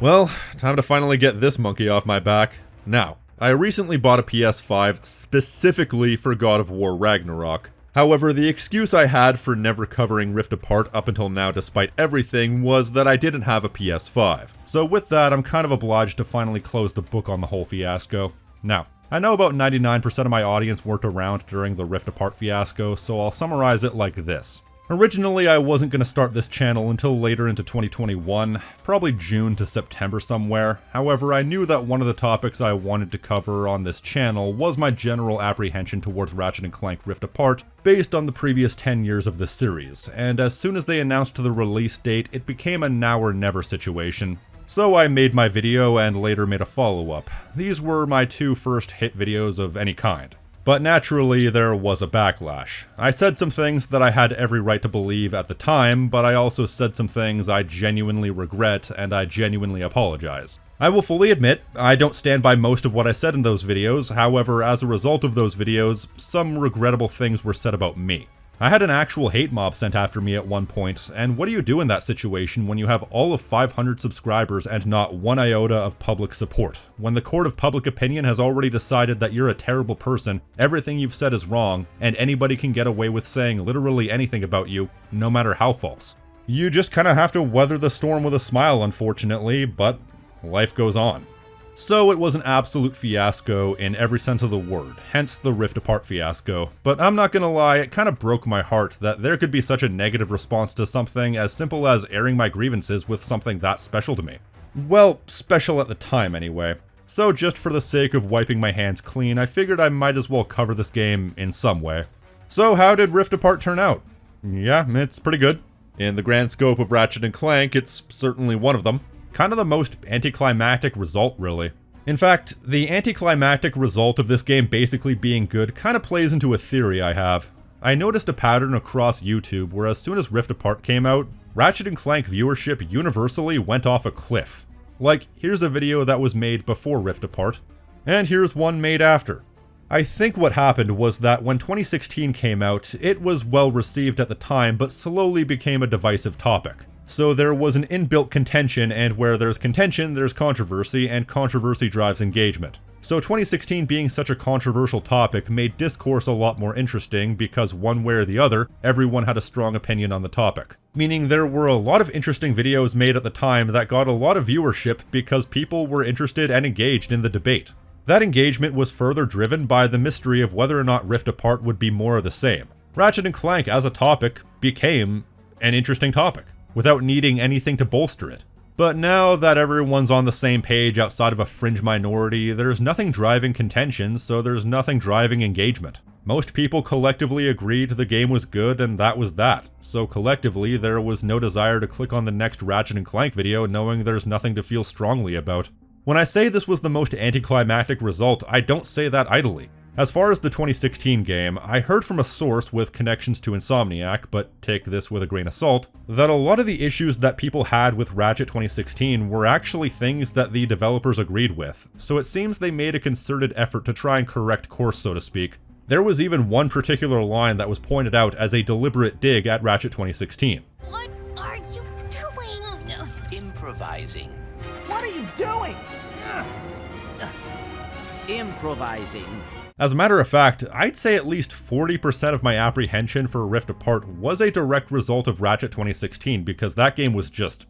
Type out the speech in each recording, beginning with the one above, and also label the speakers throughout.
Speaker 1: Well, time to finally get this monkey off my back. Now, I recently bought a PS5 specifically for God of War Ragnarok. However, the excuse I had for never covering Rift Apart up until now despite everything was that I didn't have a PS5. So with that, I'm kind of obliged to finally close the book on the whole fiasco. Now, I know about 99% of my audience weren't around during the Rift Apart fiasco, so I'll summarize it like this. Originally, I wasn't going to start this channel until later into 2021, probably June to September somewhere. However, I knew that one of the topics I wanted to cover on this channel was my general apprehension towards Ratchet and Clank Rift Apart, based on the previous 10 years of the series, and as soon as they announced the release date, it became a now or never situation. So I made my video and later made a follow-up. These were my two first hit videos of any kind. But naturally, there was a backlash. I said some things that I had every right to believe at the time, but I also said some things I genuinely regret and I genuinely apologize. I will fully admit, I don't stand by most of what I said in those videos, however, as a result of those videos, some regrettable things were said about me. I had an actual hate mob sent after me at one point, and what do you do in that situation when you have all of 500 subscribers and not one iota of public support? When the court of public opinion has already decided that you're a terrible person, everything you've said is wrong, and anybody can get away with saying literally anything about you, no matter how false. You just kinda have to weather the storm with a smile, unfortunately, but life goes on. So it was an absolute fiasco in every sense of the word, hence the Rift Apart fiasco. But I'm not gonna lie, it kind of broke my heart that there could be such a negative response to something as simple as airing my grievances with something that special to me. Well, special at the time anyway. So just for the sake of wiping my hands clean, I figured I might as well cover this game in some way. So how did Rift Apart turn out? Yeah, it's pretty good. In the grand scope of Ratchet and Clank, it's certainly one of them. Kind of the most anticlimactic result, really. In fact, the anticlimactic result of this game basically being good kind of plays into a theory I have. I noticed a pattern across YouTube where as soon as Rift Apart came out, Ratchet and Clank viewership universally went off a cliff. Like, here's a video that was made before Rift Apart, and here's one made after. I think what happened was that when 2016 came out, it was well received at the time, but slowly became a divisive topic. So there was an inbuilt contention, and where there's contention, there's controversy, and controversy drives engagement. So 2016 being such a controversial topic made discourse a lot more interesting because one way or the other, everyone had a strong opinion on the topic. Meaning there were a lot of interesting videos made at the time that got a lot of viewership because people were interested and engaged in the debate. That engagement was further driven by the mystery of whether or not Rift Apart would be more of the same. Ratchet and Clank as a topic became an interesting topic, without needing anything to bolster it. But now that everyone's on the same page outside of a fringe minority, there's nothing driving contention, so there's nothing driving engagement. Most people collectively agreed the game was good and that was that, so collectively there was no desire to click on the next Ratchet and Clank video knowing there's nothing to feel strongly about. When I say this was the most anticlimactic result, I don't say that idly. As far as the 2016 game, I heard from a source with connections to Insomniac, but take this with a grain of salt, that a lot of the issues that people had with Ratchet 2016 were actually things that the developers agreed with, so it seems they made a concerted effort to try and correct course, so to speak. There was even one particular line that was pointed out as a deliberate dig at Ratchet 2016.
Speaker 2: What are you doing?
Speaker 3: Improvising.
Speaker 4: What are you doing?
Speaker 3: Improvising.
Speaker 1: As a matter of fact, I'd say at least 40% of my apprehension for Rift Apart was a direct result of Ratchet 2016 because that game was just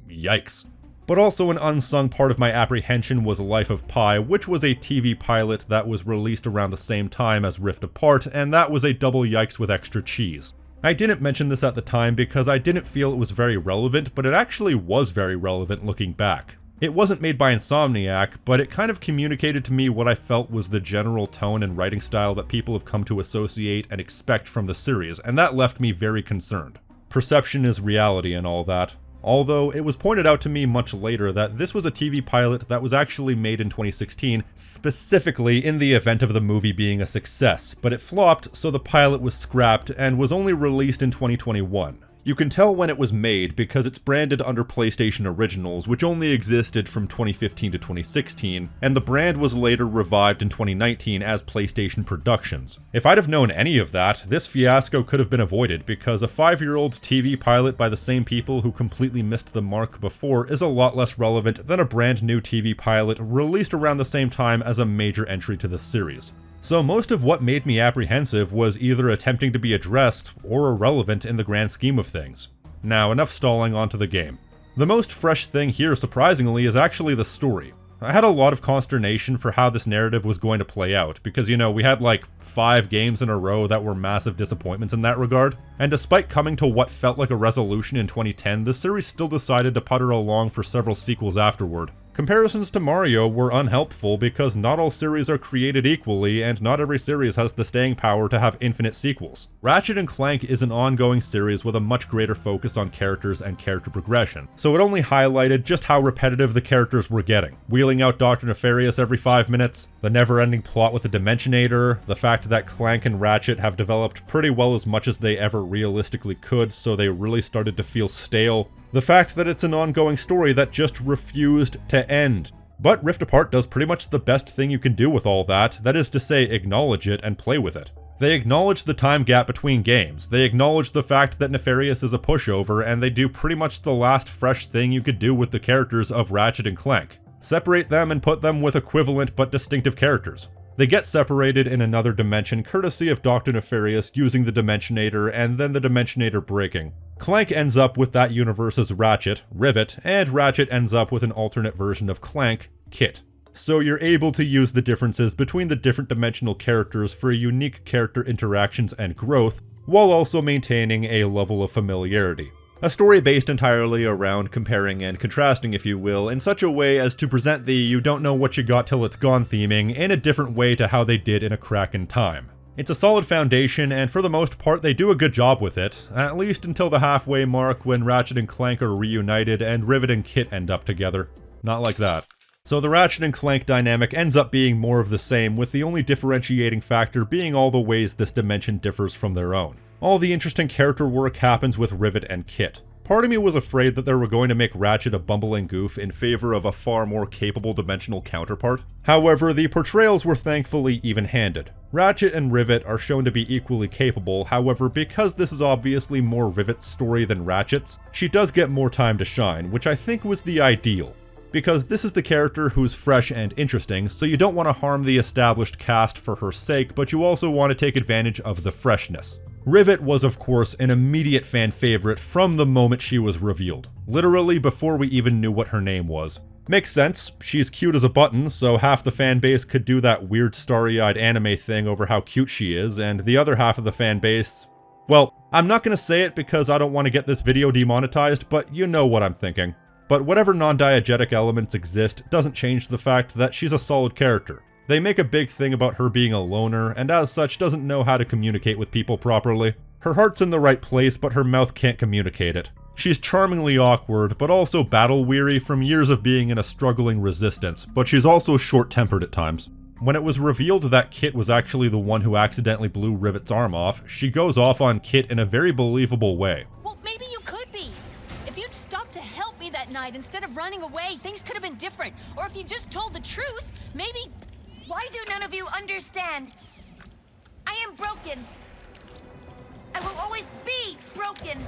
Speaker 1: yikes. But also an unsung part of my apprehension was Life of Pi, which was a TV pilot that was released around the same time as Rift Apart, and that was a double yikes with extra cheese. I didn't mention this at the time because I didn't feel it was very relevant, but it actually was very relevant looking back. It wasn't made by Insomniac, but it kind of communicated to me what I felt was the general tone and writing style that people have come to associate and expect from the series, and that left me very concerned. Perception is reality and all that. Although it was pointed out to me much later that this was a TV pilot that was actually made in 2016, specifically in the event of the movie being a success, but it flopped, so the pilot was scrapped and was only released in 2021. You can tell when it was made because it's branded under PlayStation Originals, which only existed from 2015 to 2016, and the brand was later revived in 2019 as PlayStation Productions. If I'd have known any of that, this fiasco could have been avoided because a 5-year-old TV pilot by the same people who completely missed the mark before is a lot less relevant than a brand new TV pilot released around the same time as a major entry to the series. So most of what made me apprehensive was either attempting to be addressed or irrelevant in the grand scheme of things. Now, enough stalling onto the game. The most fresh thing here, surprisingly, is actually the story. I had a lot of consternation for how this narrative was going to play out, because we had like 5 games in a row that were massive disappointments in that regard, and despite coming to what felt like a resolution in 2010, the series still decided to putter along for several sequels afterward. Comparisons to Mario were unhelpful because not all series are created equally, and not every series has the staying power to have infinite sequels. Ratchet and Clank is an ongoing series with a much greater focus on characters and character progression, so it only highlighted just how repetitive the characters were getting. Wheeling out Dr. Nefarious every 5 minutes, the never-ending plot with the Dimensionator, the fact that Clank and Ratchet have developed pretty well as much as they ever realistically could, so they really started to feel stale. The fact that it's an ongoing story that just refused to end. But Rift Apart does pretty much the best thing you can do with all that is to say acknowledge it and play with it. They acknowledge the time gap between games, they acknowledge the fact that Nefarious is a pushover, and they do pretty much the last fresh thing you could do with the characters of Ratchet and Clank. Separate them and put them with equivalent but distinctive characters. They get separated in another dimension courtesy of Dr. Nefarious using the Dimensionator and then the Dimensionator breaking. Clank ends up with that universe's Ratchet, Rivet, and Ratchet ends up with an alternate version of Clank, Kit. So you're able to use the differences between the different dimensional characters for unique character interactions and growth, while also maintaining a level of familiarity. A story based entirely around comparing and contrasting, if you will, in such a way as to present the you don't know what you got till it's gone theming in a different way to how they did in A Crack in Time. It's a solid foundation, and for the most part they do a good job with it, at least until the halfway mark when Ratchet and Clank are reunited and Rivet and Kit end up together. Not like that. So the Ratchet and Clank dynamic ends up being more of the same, with the only differentiating factor being all the ways this dimension differs from their own. All the interesting character work happens with Rivet and Kit. Part of me was afraid that they were going to make Ratchet a bumbling goof in favor of a far more capable dimensional counterpart. However, the portrayals were thankfully even-handed. Ratchet and Rivet are shown to be equally capable, however, because this is obviously more Rivet's story than Ratchet's, she does get more time to shine, which I think was the ideal. Because this is the character who's fresh and interesting, so you don't want to harm the established cast for her sake, but you also want to take advantage of the freshness. Rivet was of course an immediate fan favorite from the moment she was revealed, literally before we even knew what her name was. Makes sense, she's cute as a button, so half the fanbase could do that weird starry-eyed anime thing over how cute she is, and the other half of the fanbase... Well, I'm not gonna say it because I don't want to get this video demonetized, but you know what I'm thinking. But whatever non-diegetic elements exist doesn't change the fact that she's a solid character. They make a big thing about her being a loner, and as such doesn't know how to communicate with people properly. Her heart's in the right place, but her mouth can't communicate it. She's charmingly awkward, but also battle-weary from years of being in a struggling resistance, but she's also short-tempered at times. When it was revealed that Kit was actually the one who accidentally blew Rivet's arm off, she goes off on Kit in a very believable way.
Speaker 2: Well, maybe you could be. If you'd stopped to help me that night instead of running away, things could have been different. Or if you just told the truth, maybe...
Speaker 5: Why do none of you understand? I am broken. I will always be broken.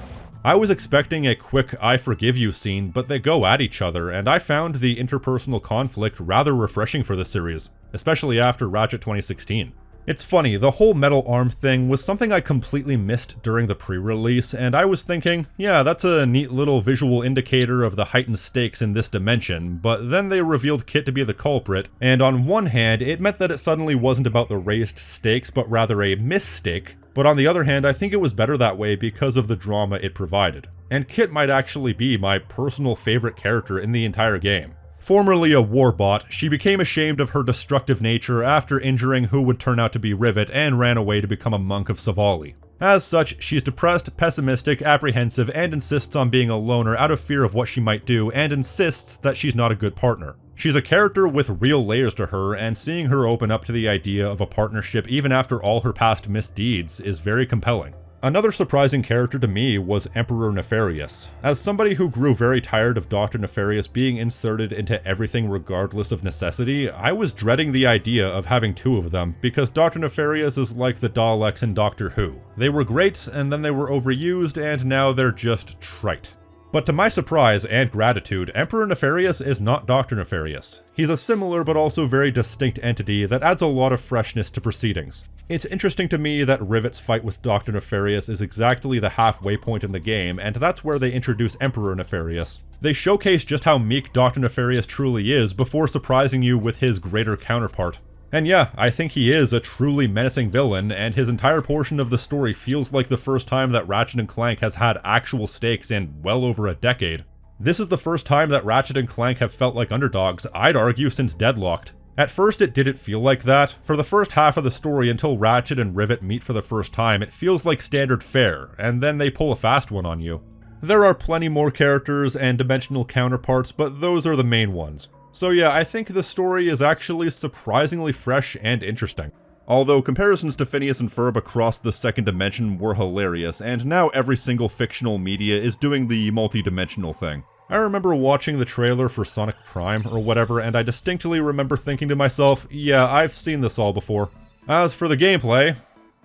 Speaker 1: I was expecting a quick I forgive you scene, but they go at each other, and I found the interpersonal conflict rather refreshing for the series, especially after Ratchet 2016. It's funny, the whole metal arm thing was something I completely missed during the pre-release, and I was thinking, yeah, that's a neat little visual indicator of the heightened stakes in this dimension, but then they revealed Kit to be the culprit, and on one hand, it meant that it suddenly wasn't about the raised stakes, but rather a mistake, but on the other hand, I think it was better that way because of the drama it provided. And Kit might actually be my personal favorite character in the entire game. Formerly a warbot, she became ashamed of her destructive nature after injuring who would turn out to be Rivet and ran away to become a monk of Savali. As such, she's depressed, pessimistic, apprehensive, and insists on being a loner out of fear of what she might do, and insists that she's not a good partner. She's a character with real layers to her, and seeing her open up to the idea of a partnership even after all her past misdeeds is very compelling. Another surprising character to me was Emperor Nefarious. As somebody who grew very tired of Dr. Nefarious being inserted into everything regardless of necessity, I was dreading the idea of having two of them, because Dr. Nefarious is like the Daleks in Doctor Who. They were great, and then they were overused, and now they're just trite. But to my surprise and gratitude, Emperor Nefarious is not Dr. Nefarious. He's a similar but also very distinct entity that adds a lot of freshness to proceedings. It's interesting to me that Rivet's fight with Dr. Nefarious is exactly the halfway point in the game, and that's where they introduce Emperor Nefarious. They showcase just how meek Dr. Nefarious truly is before surprising you with his greater counterpart. And yeah, I think he is a truly menacing villain, and his entire portion of the story feels like the first time that Ratchet and Clank has had actual stakes in well over a decade. This is the first time that Ratchet and Clank have felt like underdogs, I'd argue, since Deadlocked. At first it didn't feel like that. For the first half of the story until Ratchet and Rivet meet for the first time, it feels like standard fare, and then they pull a fast one on you. There are plenty more characters and dimensional counterparts, but those are the main ones. So yeah, I think the story is actually surprisingly fresh and interesting. Although comparisons to Phineas and Ferb across the second dimension were hilarious, and now every single fictional media is doing the multi-dimensional thing. I remember watching the trailer for Sonic Prime or whatever, and I distinctly remember thinking to myself, yeah, I've seen this all before. As for the gameplay,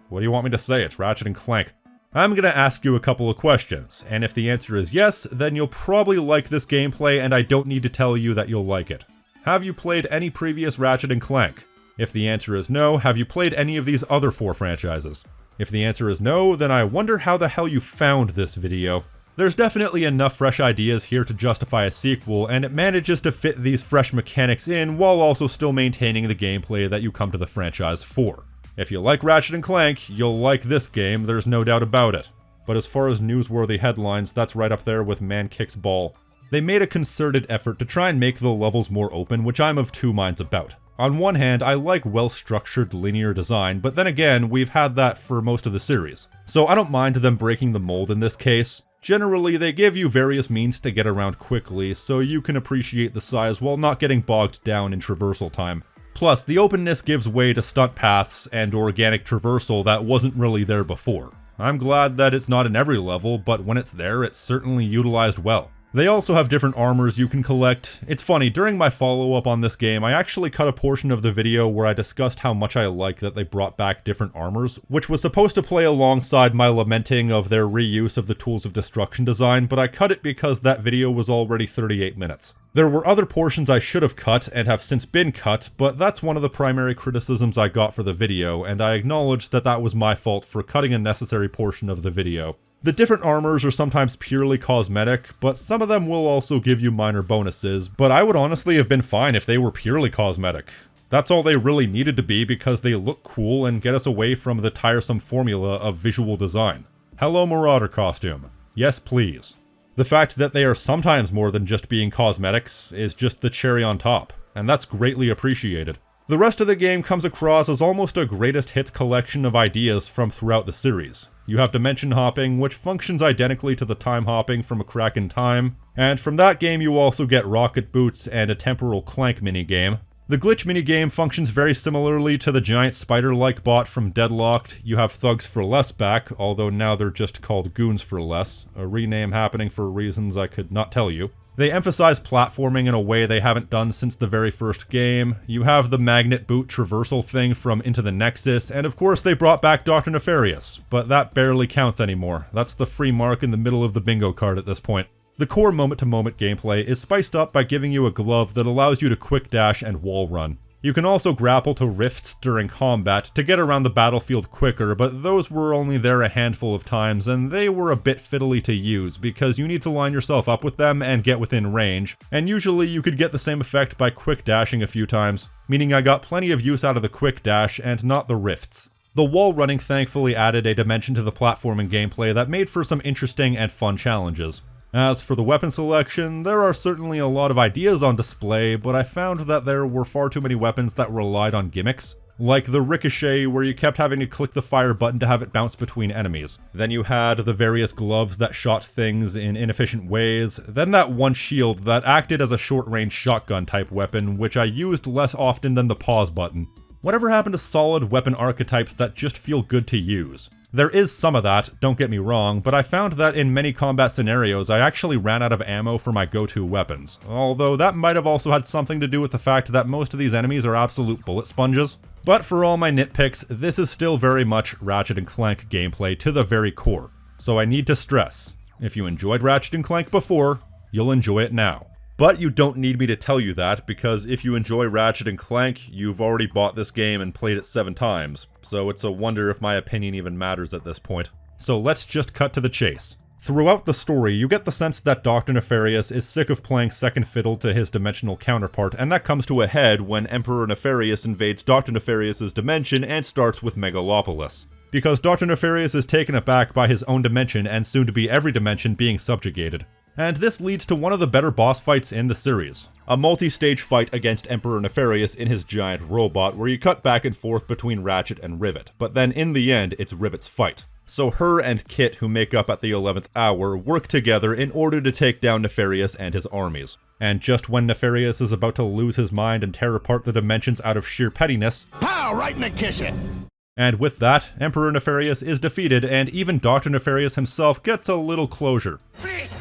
Speaker 1: what do you want me to say? It's Ratchet and Clank. I'm gonna ask you a couple of questions, and if the answer is yes, then you'll probably like this gameplay and I don't need to tell you that you'll like it. Have you played any previous Ratchet and Clank? If the answer is no, have you played any of these other 4 franchises? If the answer is no, then I wonder how the hell you found this video. There's definitely enough fresh ideas here to justify a sequel, and it manages to fit these fresh mechanics in while also still maintaining the gameplay that you come to the franchise for. If you like Ratchet and Clank, you'll like this game, there's no doubt about it. But as far as newsworthy headlines, that's right up there with Man Kicks Ball. They made a concerted effort to try and make the levels more open, which I'm of two minds about. On one hand, I like well-structured linear design, but then again, we've had that for most of the series. So I don't mind them breaking the mold in this case. Generally, they give you various means to get around quickly, so you can appreciate the size while not getting bogged down in traversal time. Plus, the openness gives way to stunt paths and organic traversal that wasn't really there before. I'm glad that it's not in every level, but when it's there, it's certainly utilized well. They also have different armors you can collect. It's funny, during my follow-up on this game, I actually cut a portion of the video where I discussed how much I like that they brought back different armors, which was supposed to play alongside my lamenting of their reuse of the Tools of Destruction design, but I cut it because that video was already 38 minutes. There were other portions I should have cut and have since been cut, but that's one of the primary criticisms I got for the video, and I acknowledge that that was my fault for cutting a necessary portion of the video. The different armors are sometimes purely cosmetic, but some of them will also give you minor bonuses, but I would honestly have been fine if they were purely cosmetic. That's all they really needed to be because they look cool and get us away from the tiresome formula of visual design. Hello Marauder costume. Yes please. The fact that they are sometimes more than just being cosmetics is just the cherry on top, and that's greatly appreciated. The rest of the game comes across as almost a greatest hits collection of ideas from throughout the series. You have dimension hopping, which functions identically to the time hopping from A Crack in Time, and from that game you also get rocket boots and a temporal clank minigame. The glitch minigame functions very similarly to the giant spider-like bot from Deadlocked. You have Thugs for Less back, although now they're just called Goons for Less, a rename happening for reasons I could not tell you. They emphasize platforming in a way they haven't done since the very first game. You have the magnet boot traversal thing from Into the Nexus, and of course they brought back Dr. Nefarious, but that barely counts anymore. That's the free mark in the middle of the bingo card at this point. The core moment-to-moment gameplay is spiced up by giving you a glove that allows you to quick dash and wall run. You can also grapple to rifts during combat to get around the battlefield quicker, but those were only there a handful of times, and they were a bit fiddly to use because you need to line yourself up with them and get within range, and usually you could get the same effect by quick dashing a few times, meaning I got plenty of use out of the quick dash and not the rifts. The wall running thankfully added a dimension to the platforming gameplay that made for some interesting and fun challenges. As for the weapon selection, there are certainly a lot of ideas on display, but I found that there were far too many weapons that relied on gimmicks. Like the ricochet, where you kept having to click the fire button to have it bounce between enemies. Then you had the various gloves that shot things in inefficient ways. Then that one shield that acted as a short-range shotgun type weapon, which I used less often than the pause button. Whatever happened to solid weapon archetypes that just feel good to use? There is some of that, don't get me wrong, but I found that in many combat scenarios I actually ran out of ammo for my go-to weapons, although that might have also had something to do with the fact that most of these enemies are absolute bullet sponges. But for all my nitpicks, this is still very much Ratchet and Clank gameplay to the very core. So I need to stress, if you enjoyed Ratchet and Clank before, you'll enjoy it now. But you don't need me to tell you that, because if you enjoy Ratchet and Clank, you've already bought this game and played it 7 times, so it's a wonder if my opinion even matters at this point. So let's just cut to the chase. Throughout the story, you get the sense that Dr. Nefarious is sick of playing second fiddle to his dimensional counterpart, and that comes to a head when Emperor Nefarious invades Dr. Nefarious's dimension and starts with Megalopolis. Because Dr. Nefarious is taken aback by his own dimension and soon to be every dimension being subjugated. And this leads to one of the better boss fights in the series. A multi-stage fight against Emperor Nefarious in his giant robot where you cut back and forth between Ratchet and Rivet, but then in the end it's Rivet's fight. So her and Kit, who make up at the 11th hour, work together in order to take down Nefarious and his armies. And just when Nefarious is about to lose his mind and tear apart the dimensions out of sheer pettiness,
Speaker 4: Pow! Right in the kitchen!
Speaker 1: And with that, Emperor Nefarious is defeated and even Dr. Nefarious himself gets a little closure.
Speaker 4: Please!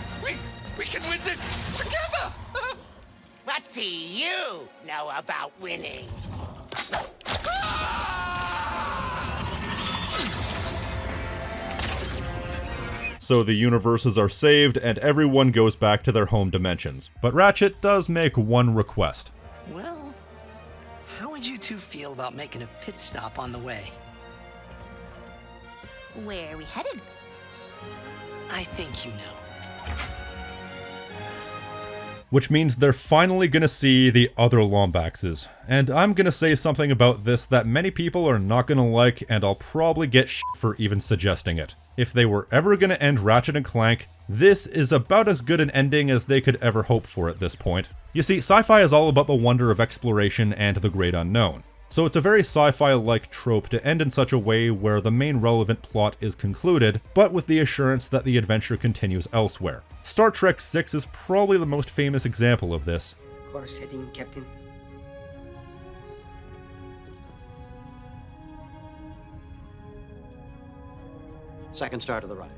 Speaker 4: We can win this together!
Speaker 3: What do you know about winning?
Speaker 1: So the universes are saved and everyone goes back to their home dimensions. But Ratchet does make one request.
Speaker 6: Well, how would you two feel about making a pit stop on the way?
Speaker 2: Where are we headed?
Speaker 6: I think you know.
Speaker 1: Which means they're finally gonna see the other Lombaxes. And I'm gonna say something about this that many people are not gonna like, and I'll probably get shit for even suggesting it. If they were ever gonna end Ratchet and Clank, this is about as good an ending as they could ever hope for at this point. You see, sci-fi is all about the wonder of exploration and the great unknown. So it's a very sci-fi-like trope to end in such a way where the main relevant plot is concluded, but with the assurance that the adventure continues elsewhere. Star Trek VI is probably the most famous example of this.
Speaker 7: Course heading, Captain.
Speaker 8: Second star to the right.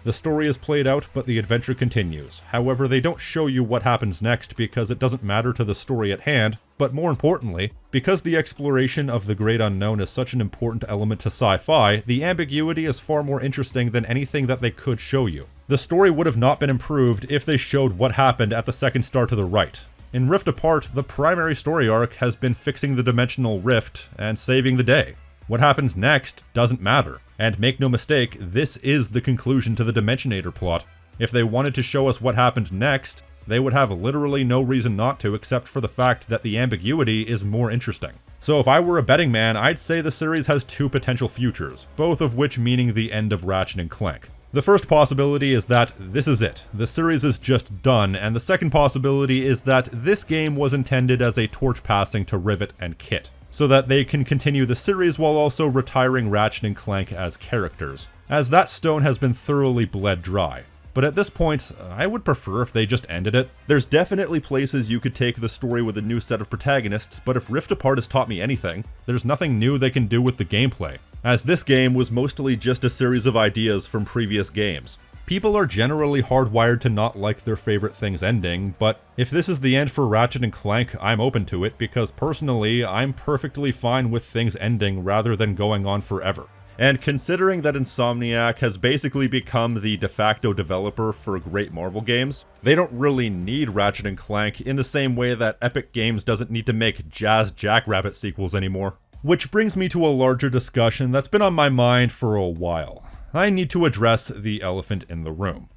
Speaker 1: The story is played out, but the adventure continues. However, they don't show you what happens next because it doesn't matter to the story at hand, but more importantly, because the exploration of the great unknown is such an important element to sci-fi, the ambiguity is far more interesting than anything that they could show you. The story would have not been improved if they showed what happened at the second star to the right. In Rift Apart, the primary story arc has been fixing the dimensional rift and saving the day. What happens next doesn't matter. And make no mistake, this is the conclusion to the Dimensionator plot. If they wanted to show us what happened next, they would have literally no reason not to except for the fact that the ambiguity is more interesting. So if I were a betting man, I'd say the series has 2 potential futures, both of which meaning the end of Ratchet and Clank. The first possibility is that this is it, the series is just done, and the second possibility is that this game was intended as a torch passing to Rivet and Kit, so that they can continue the series while also retiring Ratchet and Clank as characters, as that stone has been thoroughly bled dry. But at this point, I would prefer if they just ended it. There's definitely places you could take the story with a new set of protagonists, but if Rift Apart has taught me anything, there's nothing new they can do with the gameplay, as this game was mostly just a series of ideas from previous games. People are generally hardwired to not like their favorite things ending, but if this is the end for Ratchet and Clank, I'm open to it because personally, I'm perfectly fine with things ending rather than going on forever. And considering that Insomniac has basically become the de facto developer for great Marvel games, they don't really need Ratchet and Clank in the same way that Epic Games doesn't need to make Jazz Jackrabbit sequels anymore. Which brings me to a larger discussion that's been on my mind for a while. I need to address the elephant in the room.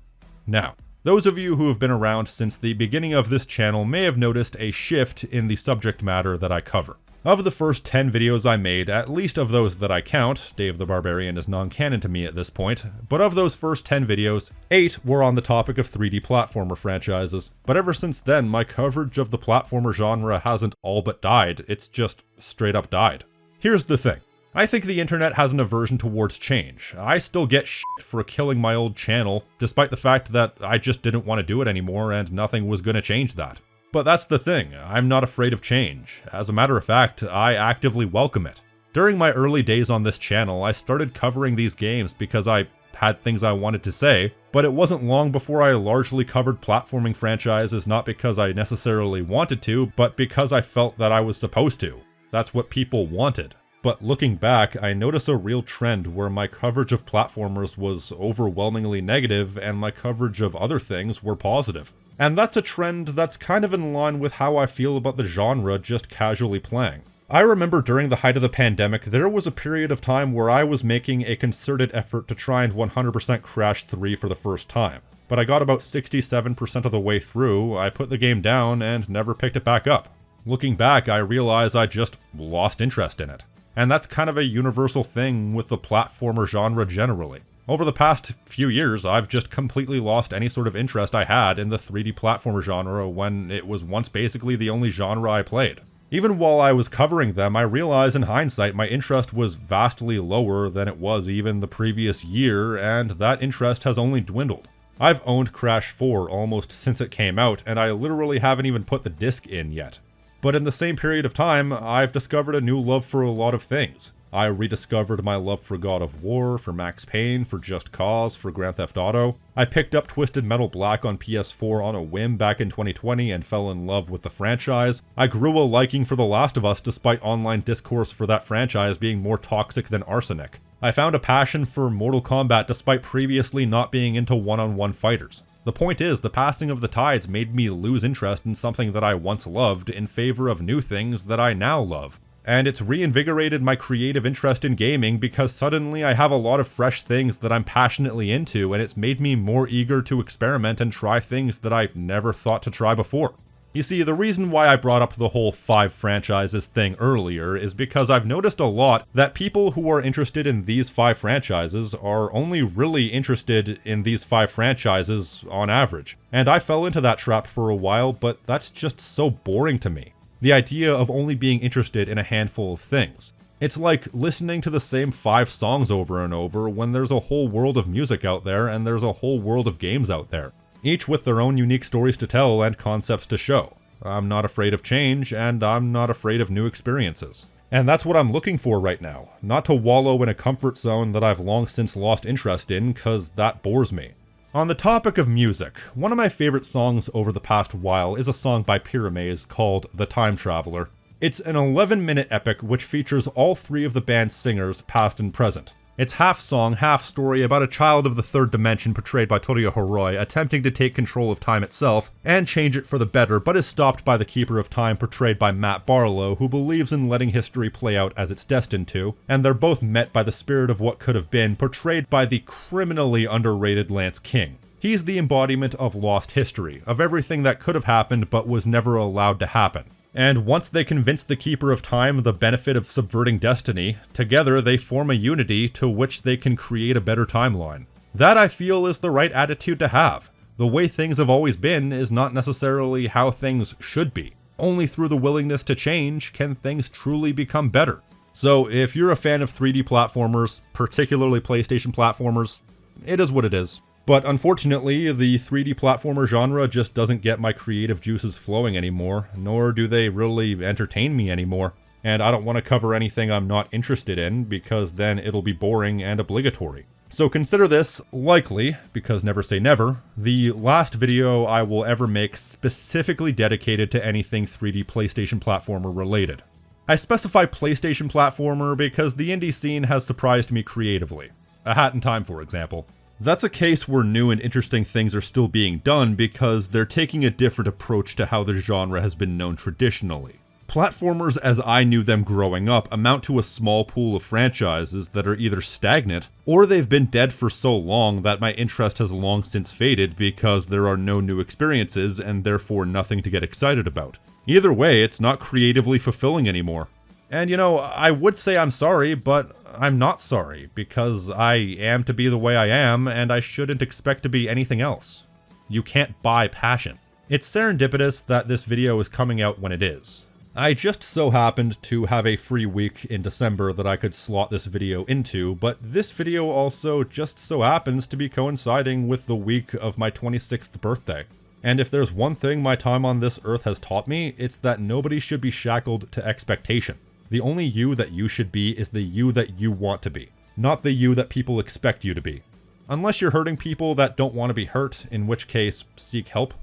Speaker 1: Now, those of you who have been around since the beginning of this channel may have noticed a shift in the subject matter that I cover. Of the first 10 videos I made, at least of those that I count, Dave the Barbarian is non-canon to me at this point, but of those first 10 videos, 8 were on the topic of 3D platformer franchises. But ever since then, my coverage of the platformer genre hasn't all but died, it's just straight up died. Here's the thing. I think the internet has an aversion towards change. I still get shit for killing my old channel, despite the fact that I just didn't want to do it anymore and nothing was gonna change that. But that's the thing, I'm not afraid of change. As a matter of fact, I actively welcome it. During my early days on this channel, I started covering these games because I had things I wanted to say, but it wasn't long before I largely covered platforming franchises not because I necessarily wanted to, but because I felt that I was supposed to. That's what people wanted. But looking back, I notice a real trend where my coverage of platformers was overwhelmingly negative and my coverage of other things were positive. And that's a trend that's kind of in line with how I feel about the genre just casually playing. I remember during the height of the pandemic, there was a period of time where I was making a concerted effort to try and 100% Crash 3 for the first time. But I got about 67% of the way through, I put the game down, and never picked it back up. Looking back, I realize I just lost interest in it. And that's kind of a universal thing with the platformer genre generally. Over the past few years, I've just completely lost any sort of interest I had in the 3D platformer genre when it was once basically the only genre I played. Even while I was covering them, I realize in hindsight my interest was vastly lower than it was even the previous year, and that interest has only dwindled. I've owned Crash 4 almost since it came out, and I literally haven't even put the disc in yet. But in the same period of time, I've discovered a new love for a lot of things. I rediscovered my love for God of War, for Max Payne, for Just Cause, for Grand Theft Auto. I picked up Twisted Metal Black on PS4 on a whim back in 2020 and fell in love with the franchise. I grew a liking for The Last of Us despite online discourse for that franchise being more toxic than arsenic. I found a passion for Mortal Kombat despite previously not being into one-on-one fighters. The point is, the passing of the tides made me lose interest in something that I once loved in favor of new things that I now love. And it's reinvigorated my creative interest in gaming because suddenly I have a lot of fresh things that I'm passionately into, and it's made me more eager to experiment and try things that I never thought to try before. You see, the reason why I brought up the whole 5 franchises thing earlier is because I've noticed a lot that people who are interested in these 5 franchises are only really interested in these 5 franchises on average. And I fell into that trap for a while, but that's just so boring to me. The idea of only being interested in a handful of things. It's like listening to the same 5 songs over and over when there's a whole world of music out there and there's a whole world of games out there, each with their own unique stories to tell and concepts to show. I'm not afraid of change, and I'm not afraid of new experiences. And that's what I'm looking for right now, not to wallow in a comfort zone that I've long since lost interest in, cause that bores me. On the topic of music, one of my favorite songs over the past while is a song by Pyramaze called The Time Traveler. It's an 11-minute epic which features all 3 of the band's singers, past and present. It's half song, half story about a child of the 3rd dimension portrayed by Toria Hiroi attempting to take control of time itself and change it for the better, but is stopped by the Keeper of Time portrayed by Matt Barlow, who believes in letting history play out as it's destined to, and they're both met by the spirit of what could have been, portrayed by the criminally underrated Lance King. He's the embodiment of lost history, of everything that could have happened but was never allowed to happen. And once they convince the Keeper of Time the benefit of subverting destiny, together they form a unity to which they can create a better timeline. That, I feel, is the right attitude to have. The way things have always been is not necessarily how things should be. Only through the willingness to change can things truly become better. So if you're a fan of 3D platformers, particularly PlayStation platformers, it is what it is. But unfortunately, the 3D platformer genre just doesn't get my creative juices flowing anymore, nor do they really entertain me anymore. And I don't want to cover anything I'm not interested in, because then it'll be boring and obligatory. So consider this, likely, because never say never, the last video I will ever make specifically dedicated to anything 3D PlayStation platformer related. I specify PlayStation platformer because the indie scene has surprised me creatively. A Hat in Time, for example. That's a case where new and interesting things are still being done because they're taking a different approach to how the genre has been known traditionally. Platformers as I knew them growing up amount to a small pool of franchises that are either stagnant, or they've been dead for so long that my interest has long since faded because there are no new experiences and therefore nothing to get excited about. Either way, it's not creatively fulfilling anymore. And you know, I would say I'm sorry, but I'm not sorry, because I am to be the way I am, and I shouldn't expect to be anything else. You can't buy passion. It's serendipitous that this video is coming out when it is. I just so happened to have a free week in December that I could slot this video into, but this video also just so happens to be coinciding with the week of my 26th birthday. And if there's one thing my time on this earth has taught me, it's that nobody should be shackled to expectation. The only you that you should be is the you that you want to be, not the you that people expect you to be. Unless you're hurting people that don't want to be hurt, in which case, seek help.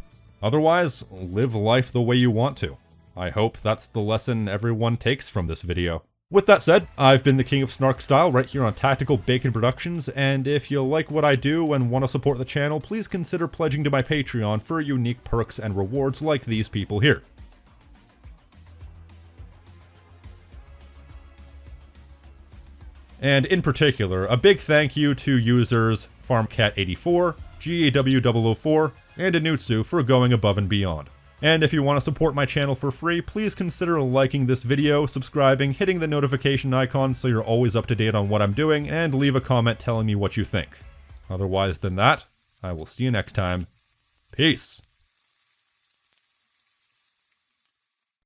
Speaker 1: Otherwise, live life the way you want to. I hope that's the lesson everyone takes from this video. With that said, I've been the King of Snark Style right here on Tactical Bacon Productions, and if you like what I do and want to support the channel, please consider pledging to my Patreon for unique perks and rewards like these people here. And in particular, a big thank you to users FarmCat84, GAW004, and Inutsu for going above and beyond. And if you want to support my channel for free, please consider liking this video, subscribing, hitting the notification icon so you're always up to date on what I'm doing, and leave a comment telling me what you think. Otherwise than that, I will see you next time. Peace!